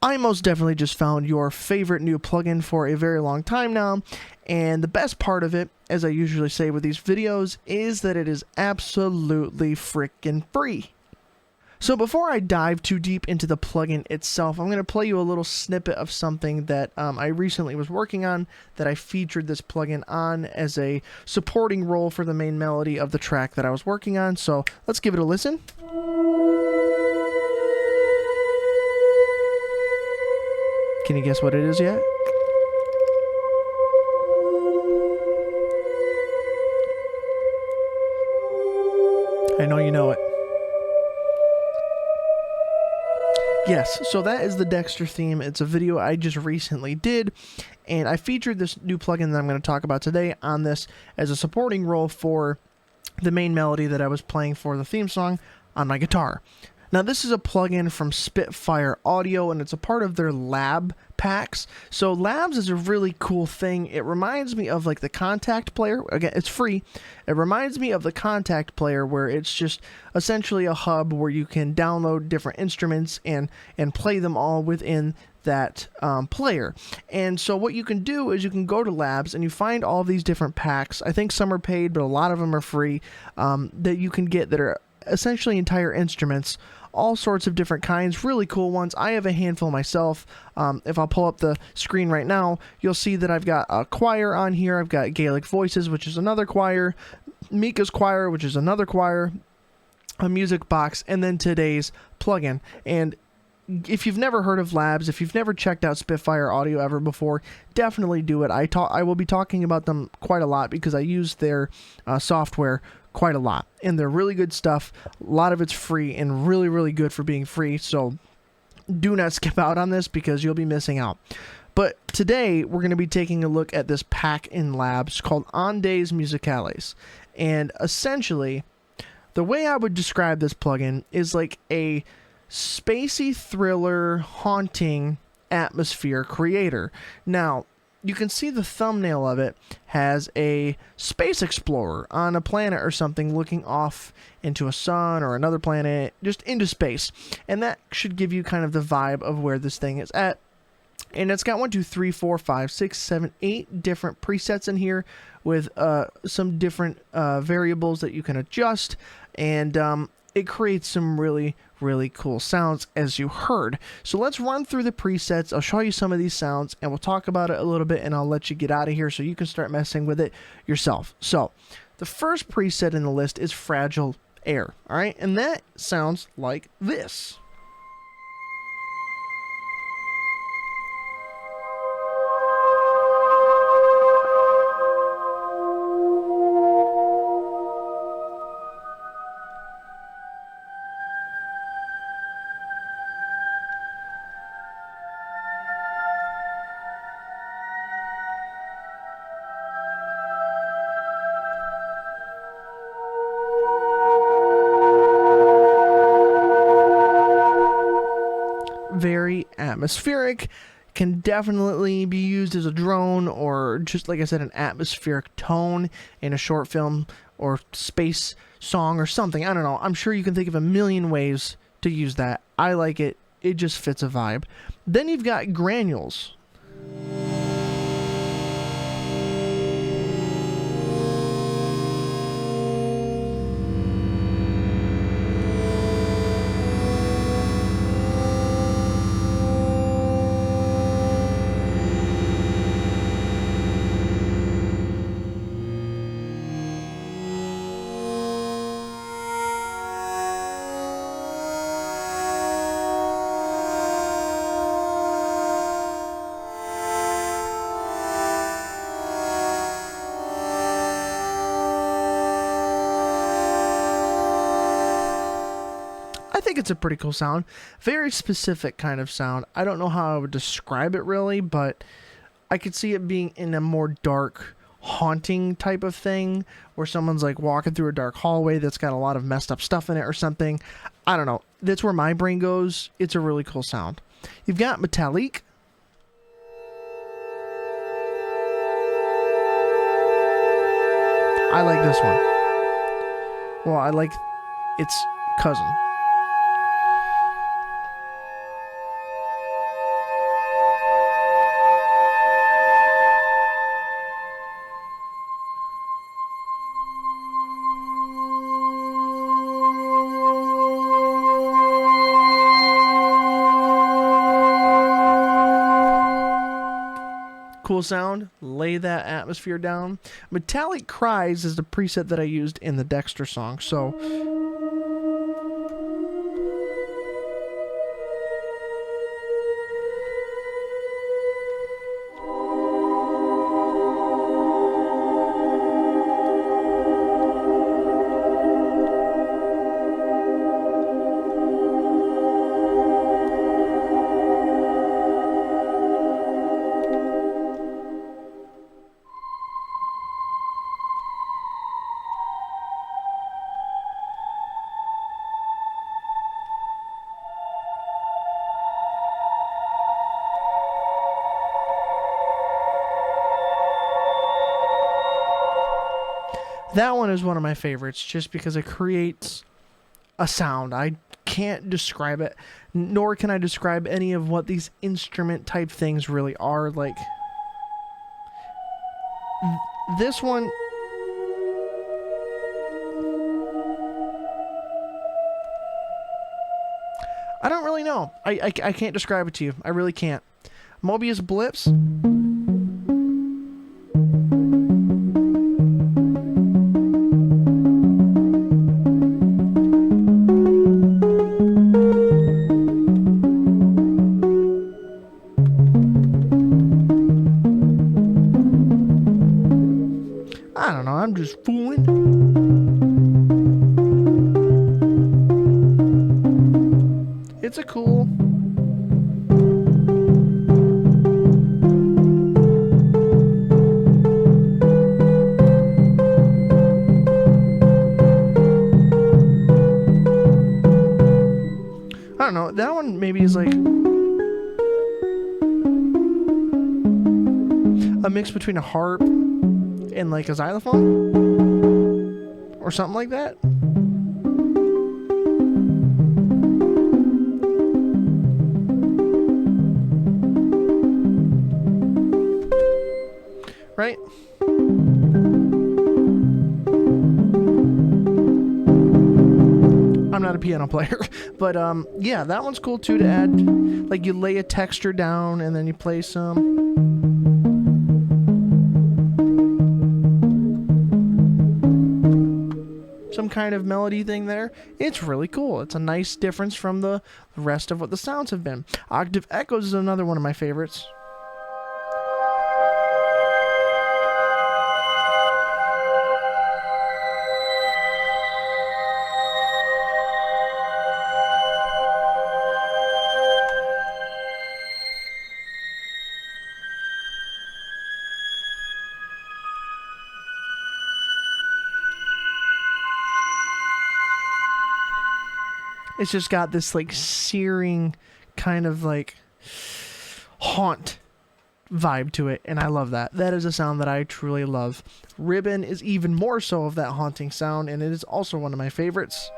I most definitely just found your favorite new plugin for a very long time now, and the best part of it, as I usually say with these videos, is that it is absolutely freaking free. So before I dive too deep into the plugin itself, I'm going to play you a little snippet of something that I recently was working on that I featured this plugin on as a supporting role for the main melody of the track that I was working on. So let's give it a listen. Can you guess what it is yet? I know you know it. Yes, so that is the Dexter theme. It's a video I just recently did, and I featured this new plugin that I'm going to talk about today on this as a supporting role for the main melody that I was playing for the theme song on my guitar. Now, this is a plugin from Spitfire Audio, and it's a part of their lab packs. So labs is a really cool thing. It reminds me of like the Contact player. Again, it's free. It reminds me of the Contact player, where it's just essentially a hub where you can download different instruments and play them all within that player. And so what you can do is you can go to labs and you find all these different packs. I think some are paid, but a lot of them are free, that you can get that are essentially entire instruments, all sorts of different kinds, really cool ones. I have a handful myself. If I'll pull up the screen right now, you'll see that I've got a choir on here. I've got Gaelic Voices, which is another choir, Mika's choir, which is another choir, a music box, and then today's plugin. And if you've never heard of labs, if you've never checked out Spitfire Audio ever before, definitely do it. I will be talking about them quite a lot because I use their software quite a lot, and they're really good stuff. A lot of it's free and really, really good for being free, so do not skip out on this because you'll be missing out. But today we're going to be taking a look at this pack in labs called Ondays Musicales, and essentially the way I would describe this plugin is like a spacey thriller haunting atmosphere creator. Now, you can see the thumbnail of it has a space explorer on a planet or something looking off into a sun or another planet, just into space. And that should give you kind of the vibe of where this thing is at. And it's got 1, 2, 3, 4, 5, 6, 7, 8 different presets in here with some different variables that you can adjust. And it creates some really, really cool sounds, as you heard. So let's run through the presets. I'll show you some of these sounds, and we'll talk about it a little bit, and I'll let you get out of here so you can start messing with it yourself. So the first preset in the list is Fragile Air, all right? And that sounds like this. Very atmospheric, can definitely be used as a drone or just, like I said, an atmospheric tone in a short film or space song or something. I don't know. I'm sure you can think of a million ways to use that. I like it. It just fits a vibe. Then you've got Granules. I think it's a pretty cool sound. Very specific kind of sound. I don't know how I would describe it really, but I could see it being in a more dark, haunting type of thing, where someone's like walking through a dark hallway that's got a lot of messed up stuff in it or something. I don't know. That's where my brain goes. It's a really cool sound. You've got Metallic. I like this one. Well, I like its cousin. Cool sound, lay that atmosphere down. Metallic Cries is the preset that I used in the Dexter song, so that one is one of my favorites just because it creates a sound. I can't describe it, nor can I describe any of what these instrument type things really are. Like, this one, I don't really know. I can't describe it to you. I really can't. Mobius Blips. I don't know, I'm just fooling. It's a cool... I don't know, that one maybe is like a mix between a harp and like a xylophone or something like that. Right? I'm not a piano player, but yeah, that one's cool too to add. Like, you lay a texture down and then you play some kind of melody thing there. It's really cool. It's a nice difference from the rest of what the sounds have been. Octave Echoes is another one of my favorites. It's just got this like searing kind of like haunt vibe to it, and I love that. That is a sound that I truly love. Ribbon is even more so of that haunting sound, and it is also one of my favorites.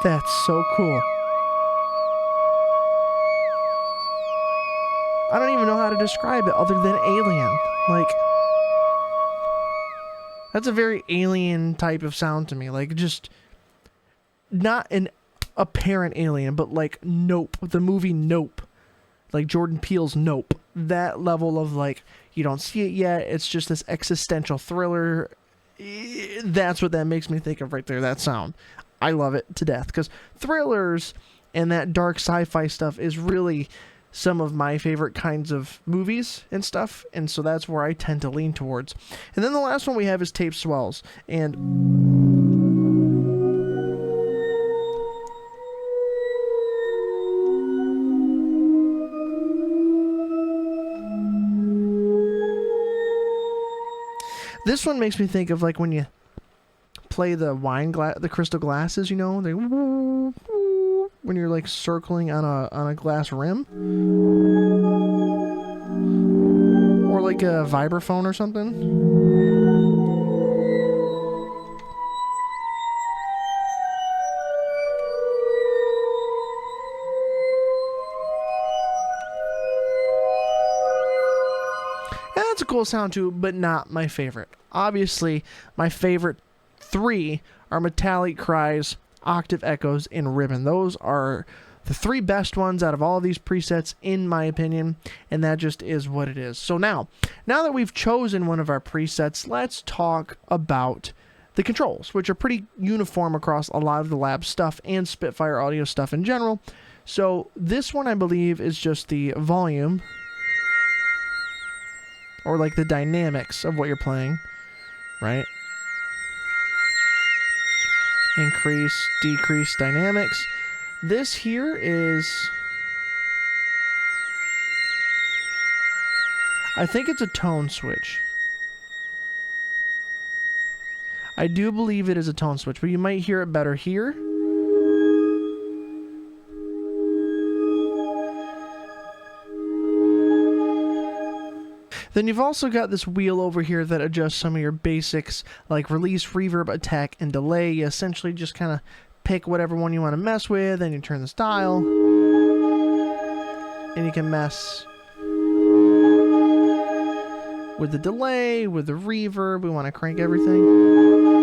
That's so cool. I don't even know how to describe it other than alien. Like, that's a very alien type of sound to me. Like, just not an apparent alien, but like Nope, the movie Nope. Like Jordan Peele's Nope. That level of like, you don't see it yet. It's just this existential thriller. That's what that makes me think of right there, that sound. I love it to death because thrillers and that dark sci-fi stuff is really some of my favorite kinds of movies and stuff, and so that's where I tend to lean towards. And then the last one we have is Tape Swells, and this one makes me think of like when you play the the crystal glasses, you know, they when you're like circling on a glass rim, or like a vibraphone or something. cool sound too, but not my favorite. Obviously, my favorite 3 are metallic cries, octave echoes, and ribbon. Those are the 3 best ones out of all of these presets, in my opinion, and that just is what it is. So now that we've chosen one of our presets, let's talk about the controls, which are pretty uniform across a lot of the lab stuff and Spitfire audio stuff in general. So this one, I believe, is just the volume, or like the dynamics of what you're playing, right? Increase, decrease dynamics. This here is, I think it's a tone switch. I do believe it is a tone switch, but you might hear it better here. Then you've also got this wheel over here that adjusts some of your basics, like release, reverb, attack, and delay. You essentially just kind of pick whatever one you want to mess with, and you turn this dial, and you can mess with the delay, with the reverb. We want to crank everything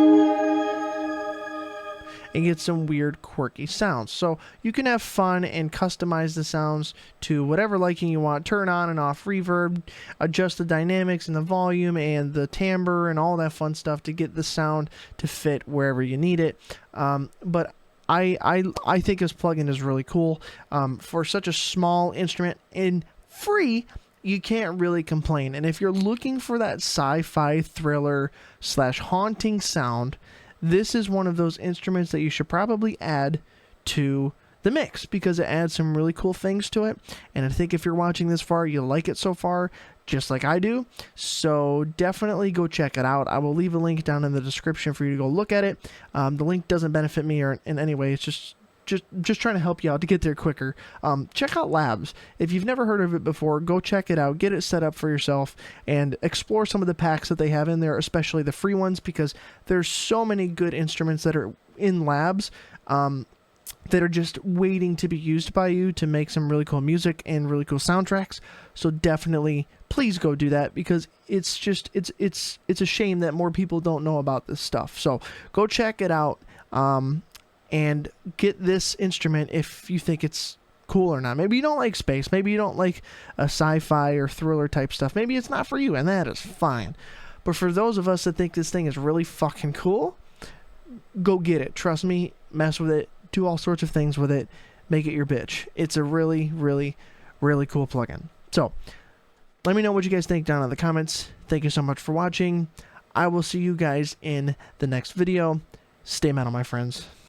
and get some weird, quirky sounds. So you can have fun and customize the sounds to whatever liking you want. Turn on and off reverb, adjust the dynamics and the volume and the timbre and all that fun stuff to get the sound to fit wherever you need it. But I think this plugin is really cool. For such a small instrument and free, you can't really complain. And if you're looking for that sci-fi thriller / haunting sound, this is one of those instruments that you should probably add to the mix, because it adds some really cool things to it. And I think if you're watching this far, you like it so far, just like I do. So definitely go check it out. I will leave a link down in the description for you to go look at it. The link doesn't benefit me or in any way. It's just trying to help you out to get there quicker. Check out Labs. If you've never heard of it before, go check it out, get it set up for yourself, and explore some of the packs that they have in there, especially the free ones, because there's so many good instruments that are in Labs that are just waiting to be used by you to make some really cool music and really cool soundtracks. So definitely, please go do that, because it's just it's a shame that more people don't know about this stuff. So go check it out. And get this instrument if you think it's cool or not. Maybe you don't like space. Maybe you don't like a sci-fi or thriller type stuff. Maybe it's not for you, and that is fine. But for those of us that think this thing is really fucking cool, go get it. Trust me, mess with it, do all sorts of things with it, make it your bitch. It's a really, really, really cool plugin. So, let me know what you guys think down in the comments. Thank you so much for watching. I will see you guys in the next video. Stay metal, my friends.